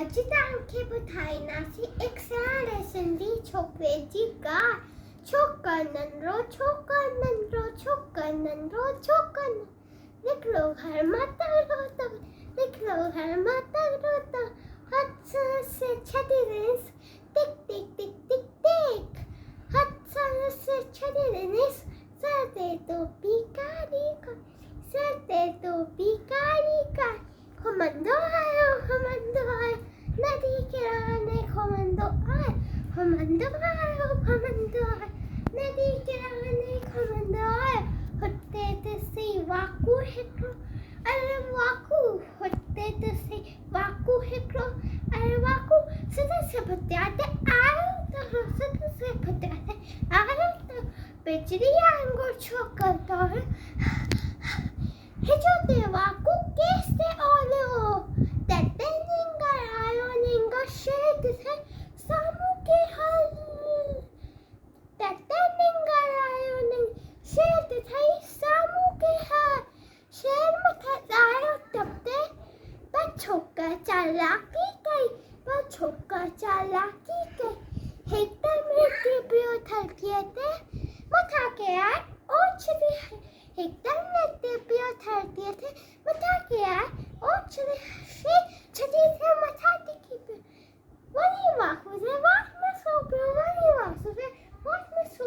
अॼु तव्हांखे ॿुधाईंदासीं एक सारे सिंधी छोकिरे जी ॻाल्हि। छोकिरो नंढो निकिरो घर मां तगड़ो हथ से छॾी ॾिनसि टिक टिक टिक टिक टिक हथ से छॾी ॾिनसि सर ते टोपी कारी घुमंदो आयो नदी किनारे घुमंदो आयो नदी किनारे घुमंदो आयो हुते ॾिसी वाकू हिकिड़ो अरे वाकू हुते ॾिसी वाकू हिकिड़ो अरे वाकू सिधे से भुतिया ते आयो त बिजली वांगुरु छो कंदो हिजो ते वाकू केस ते ओलियो तते निंगर आयो निंगर शेद थे सामू के हल तते निंगर आयो शेद थे सामू के हल शेर मथा आयो तपते छोका चालाकी कई हिकदम मृत्यु पियो थलकिए ते मथा के आए ओछरी एकदम नृत्य पियो थलकिए थे मथा के आए ओछरी छठी से मथा टिकी पे वही वाकू से वाक में सो पियो वही वाकू से वाक में सो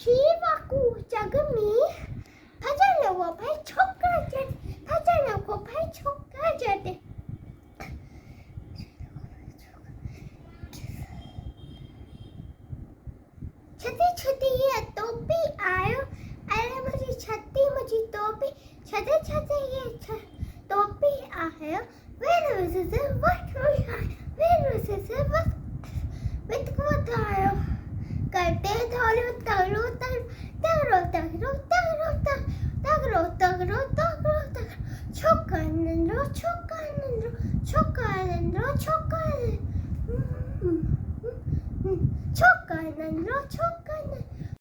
शी वाकू जग में भजन वो भाई छोकरा जट भजन वो भाई छोकरा जट छती ये टोपी आयो अरे मुझी टोपी छते ये टोपी आयो where is it what with what आयो करते धोलो तगड़ो छोका नंदरो